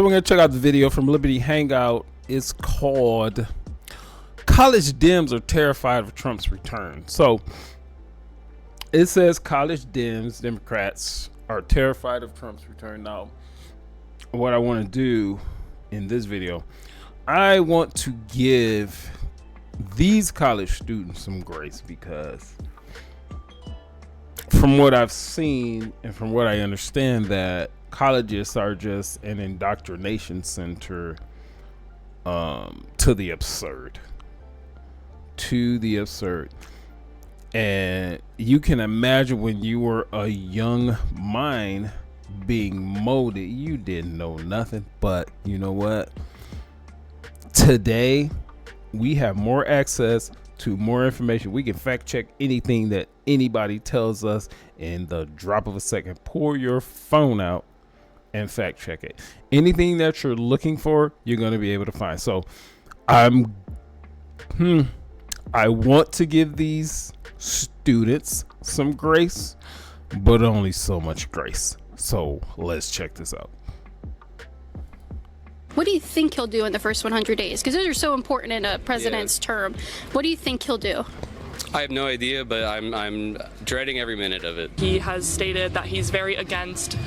So we're going to check out the video from Liberty Hangout. It's called College Dems Are Terrified of Trump's Return. So it says college Dems, Democrats, are terrified of Trump's return. Now, what I want to do in this video, I want to give these college students some grace, because from what I've seen and from what I understand, that colleges are just an indoctrination center to the absurd. And you can imagine when you were a young mind being molded, you didn't know nothing. But you know what? Today, we have more access to more information. We can fact check anything that anybody tells us in the drop of a second. Pull your phone out and fact check it. Anything that you're looking for, you're going to be able to find. So I want to give these students some grace, but only so much grace. So let's check this out. What do you think he'll do in the first 100 days? Because those are so important in a president's term. What do you think he'll do? I have no idea, but I'm dreading every minute of it. He has stated that he's very against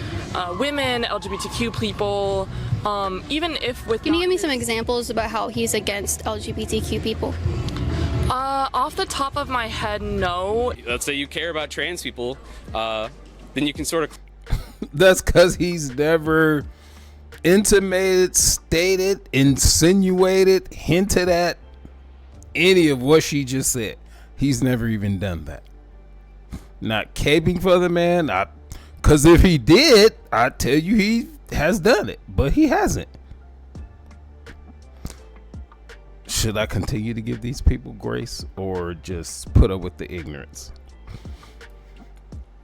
women, LGBTQ people, even if with... Can you give me some examples about how he's against LGBTQ people? Off the top of my head, no. Let's say you care about trans people, then you can sort of... That's because he's never intimated, stated, insinuated, hinted at any of what she just said. He's never even done that. Not caping for the man, because if he did, I tell you he has done it, but he hasn't. Should I continue to give these people grace or just put up with the ignorance?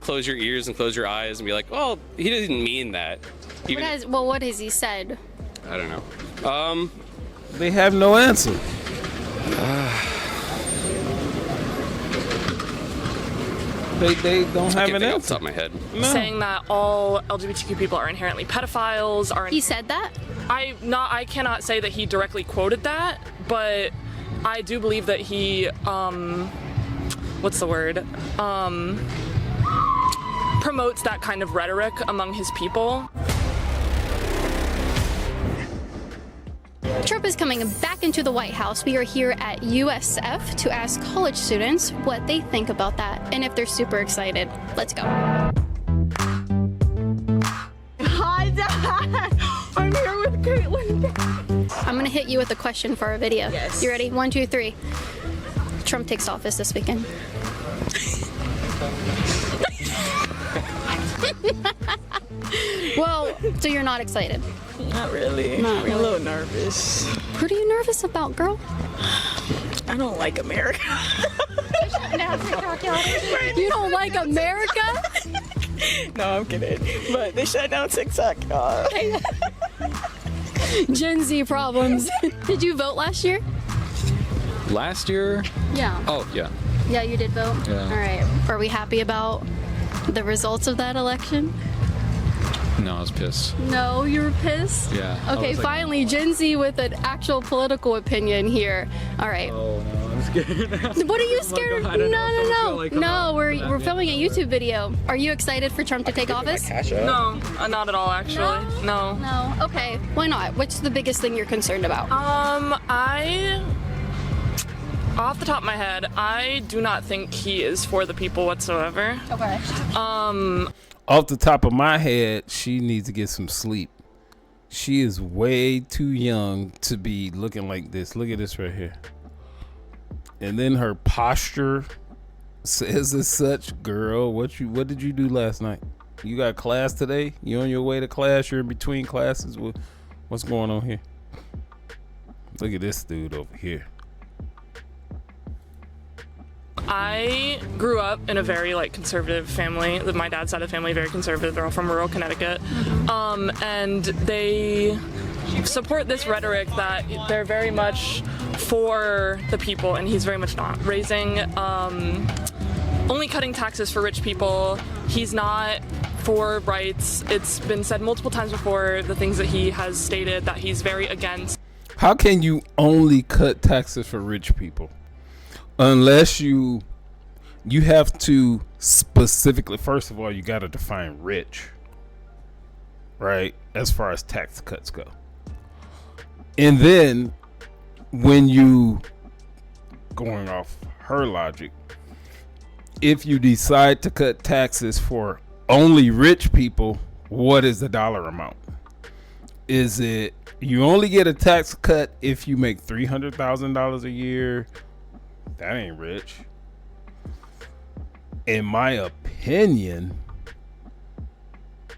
Close your ears and close your eyes and be like, well, he didn't mean that. What has he said? I don't know. They have no answer. They don't have an answer. Off the top of my head. No. Saying that all LGBTQ people are inherently pedophiles. He said that? I cannot say that he directly quoted that, but I do believe that he, what's the word? Promotes that kind of rhetoric among his people. Trump is coming back into the White House. We are here at USF to ask college students what they think about that and if they're super excited. Let's go. Hi, Dad. I'm here with Caitlin. I'm going to hit you with a question for our video. Yes. You ready? 1, 2, 3. Trump takes office this weekend. Well, so you're not excited? Not really. I'm a little nervous. What are you nervous about, girl? I don't like America. You don't like America? No, I'm kidding. But they shut down TikTok. Gen Z problems. Did you vote last year? Last year? Yeah. Oh, yeah. Yeah, you did vote? Yeah. All right. Are we happy about the results of that election? No, I was pissed. No, you were pissed? Yeah. Okay, finally, Gen Z with an actual political opinion here. All right. Oh, no, I'm scared. What are you scared of? No, we're filming a YouTube video. Are you excited for Trump to take office? No, not at all, actually. No. No. Okay. Why not? What's the biggest thing you're concerned about? Off the top of my head, I do not think he is for the people whatsoever. Okay. Off the top of my head, she needs to get some sleep. She is way too young to be looking like this. Look at this right here. And then her posture says as such. Girl, what did you do last night? You got class today? You on your way to class? You're in between classes? What's going on here? Look at this dude over here. I grew up in a very conservative family. My dad's side of the family, very conservative. They're all from rural Connecticut. And they support this rhetoric that they're very much for the people, and he's very much not. Only cutting taxes for rich people. He's not for rights. It's been said multiple times before, the things that he has stated that he's very against. How can you only cut taxes for rich people? Unless you have to specifically, first of all, you got to define rich, right? As far as tax cuts go. And then when you, going off her logic, if you decide to cut taxes for only rich people, what is the dollar amount? Is it you only get a tax cut if you make $300,000 a year? That ain't rich. In my opinion,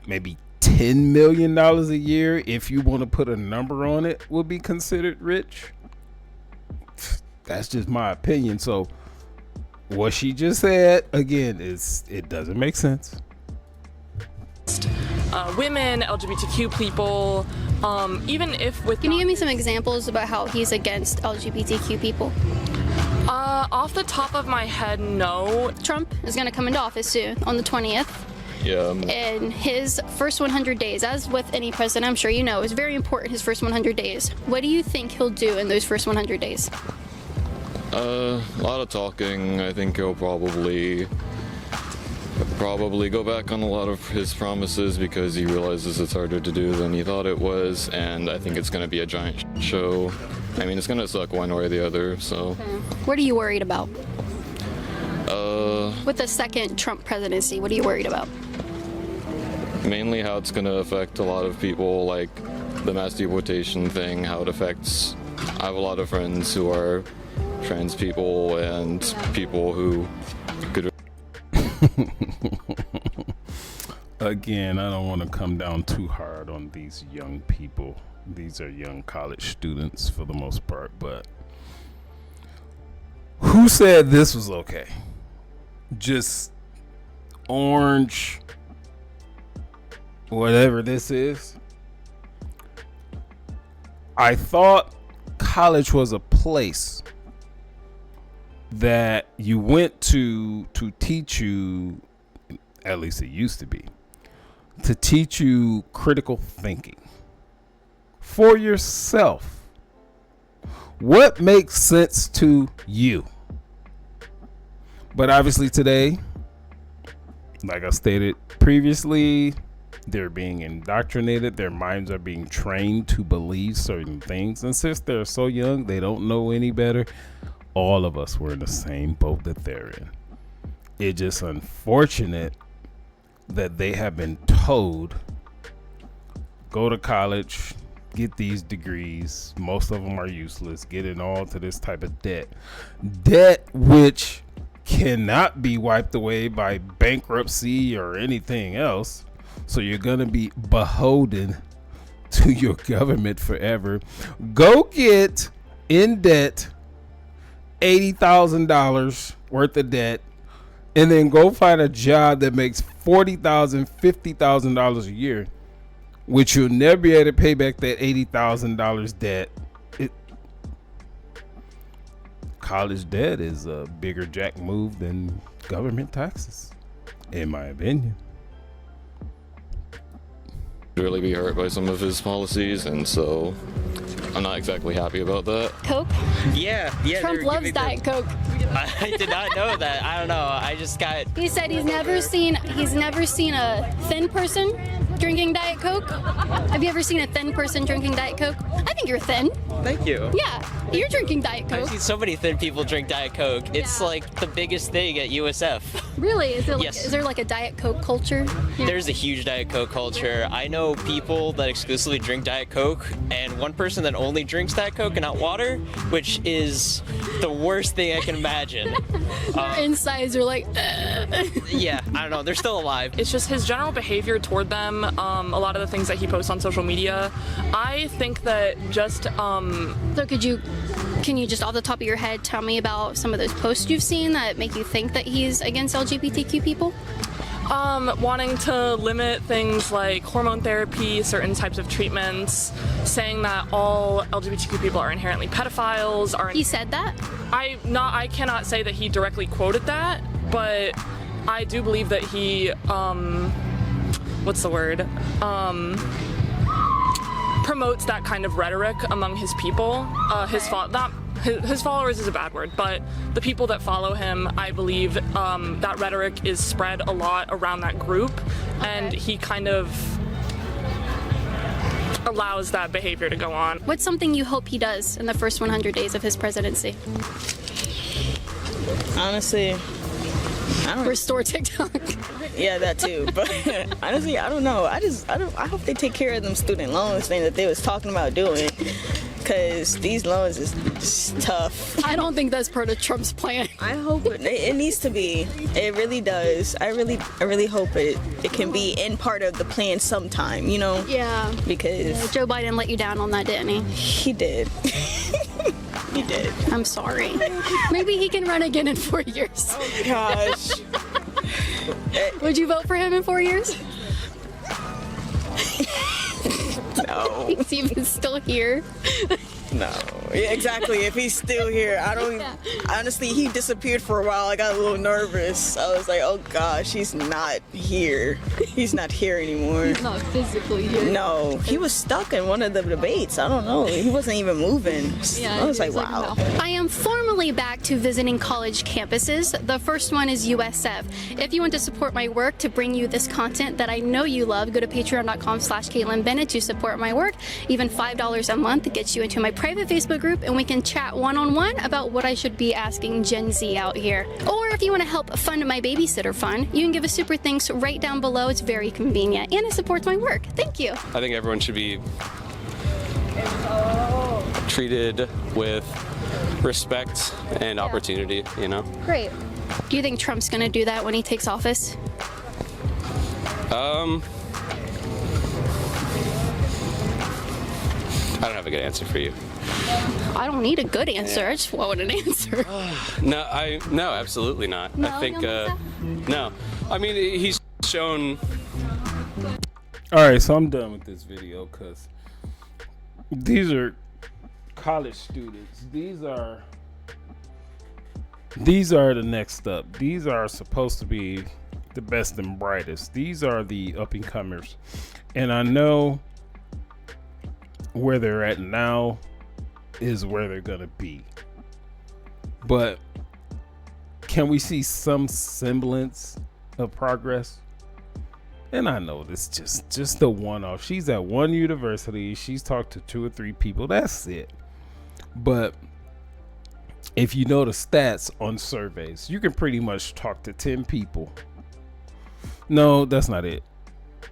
maybe $10 million a year, if you want to put a number on it, would be considered rich. That's just my opinion. So what she just said, again, it doesn't make sense. Women, LGBTQ people, even if with... Can you give me some examples about how he's against LGBTQ people? Off the top of my head, no. Trump is going to come into office soon on the 20th. Yeah. In his first 100 days, as with any president, I'm sure you know, it's very important his first 100 days. What do you think he'll do in those first 100 days? A lot of talking. I think he'll probably go back on a lot of his promises because he realizes it's harder to do than he thought it was, and I think it's going to be a giant show. I mean, it's going to suck one way or the other, so... Okay. What are you worried about? With the second Trump presidency, what are you worried about? Mainly how it's going to affect a lot of people, like the mass deportation thing, how it affects... I have a lot of friends who are trans people and people who could... Again, I don't want to come down too hard on these young people. These are young college students for the most part, but who said this was okay? Just orange, whatever this is. I thought college was a place that you went to teach you, at least it used to be, to teach you critical thinking for yourself. What makes sense to you? But obviously today, like I stated previously, they're being indoctrinated. Their minds are being trained to believe certain things. And since they're so young, they don't know any better. All of us were in the same boat that they're in. It's just unfortunate that they have been told, go to college, get these degrees. Most of them are useless. Get in all to this type of debt. Debt which cannot be wiped away by bankruptcy or anything else. So you're going to be beholden to your government forever. Go get in debt $80,000 worth of debt, and then go find a job that makes $40,000, $50,000 a year, which you'll never be able to pay back that $80,000 debt. College debt is a bigger jack move than government taxes, in my opinion. Really be hurt by some of his policies, and so I'm not exactly happy about that. Coke? Yeah. Trump loves Diet Coke. I did not know that. I don't know. I just got. He said he's never seen a thin person drinking Diet Coke. Have you ever seen a thin person drinking Diet Coke? I think you're thin. Thank you. Yeah, you're drinking Diet I've Coke. seen so many thin people drink Diet Coke. It's like the biggest thing at USF. Really? Is Yes. there like a Diet Coke culture? Yeah. There's a huge Diet Coke culture. I know people that exclusively drink Diet Coke, and one person that only drinks Diet Coke and not water, which is the worst thing I can imagine. Their insides are like, Yeah, I don't know. They're still alive. It's just his general behavior toward them, a lot of the things that he posts on social media. I think that just... So can you just off the top of your head tell me about some of those posts you've seen that make you think that he's against LGBTQ people? Wanting to limit things like hormone therapy, certain types of treatments, saying that all LGBTQ people are inherently pedophiles. He said that? I cannot say that he directly quoted that, but I do believe that he what's the word? Promotes that kind of rhetoric among his people. His followers is a bad word, but the people that follow him, I believe that rhetoric is spread a lot around that group, and he kind of allows that behavior to go on. What's something you hope he does in the first 100 days of his presidency? Honestly, I don't. Restore TikTok. Yeah, that too. But honestly, I don't know. I hope they take care of them student loans thing that they was talking about doing. Because these loans is just tough. I don't think that's part of Trump's plan. I hope it needs to be. It really does. I really hope it can be in part of the plan sometime, you know? Yeah. Because Joe Biden let you down on that, didn't he? he did. He did. I'm sorry. Maybe he can run again in 4 years. Gosh. Would you vote for him in 4 years? No. He's even still here. No. Yeah, exactly. If he's still here, I don't. Honestly, he disappeared for a while. I got a little nervous. I was like, oh gosh, he's not here. He's not here anymore. He's not physically here. No, he was stuck in one of the debates. I don't know. He wasn't even moving. Yeah, I was like, wow. I am formally back to visiting college campuses. The first one is USF. If you want to support my work to bring you this content that I know you love, go to patreon.com/Caitlin Bennett to support my work. Even $5 a month gets you into my private Facebook group, and we can chat one-on-one about what I should be asking Gen Z out here. Or if you want to help fund my babysitter fund, you can give a super thanks right down below. It's very convenient, and it supports my work. Thank you. I think everyone should be treated with respect and opportunity, you know? Great. Do you think Trump's going to do that when he takes office? I don't have a good answer for you. I don't need a good answer. I just want an answer. No, absolutely not. No, I think, you don't think no. I mean, he's shown. All right, so I'm done with this video because these are college students. These are the next up. These are supposed to be the best and brightest. These are the up and comers, and I know where they're at now is where they're gonna be, but can we see some semblance of progress? And I know this just the one-off. She's at one university, she's talked to 2 or 3 people, that's it. But if you know the stats on surveys, you can pretty much talk to 10 people. No, that's not it.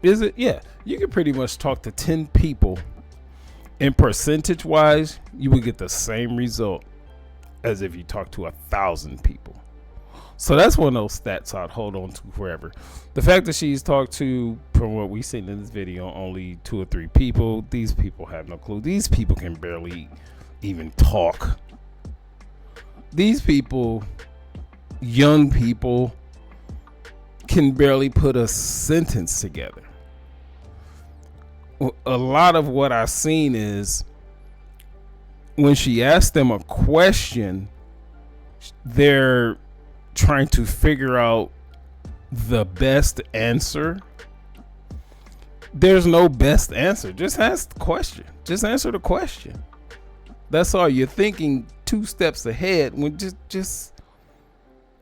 Is it? Yeah, you can pretty much talk to 10 people, and percentage wise, you would get the same result as if you talk to 1,000 people. So that's one of those stats I'd hold on to forever. The fact that she's talked to, from what we've seen in this video, only 2 or 3 people, these people have no clue. These people can barely even talk. These people, young people, can barely put a sentence together. A lot of what I've seen is when she asked them a question, they're trying to figure out the best answer. There's no best answer. Just ask the question. Just answer the question. That's all. You're thinking 2 steps ahead when just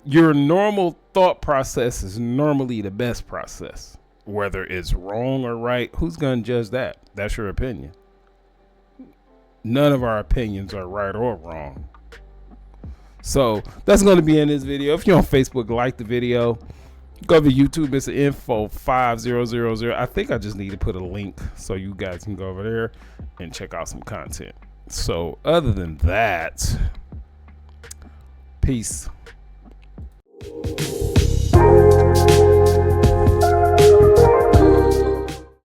your normal thought process is normally the best process. Whether it's wrong or right, who's going to judge that? That's your opinion. None of our opinions are right or wrong. So that's going to be in this video. If you're on Facebook, like the video. Go over to YouTube. It's info 5000. I think I just need to put a link so you guys can go over there and check out some content. So other than that, peace.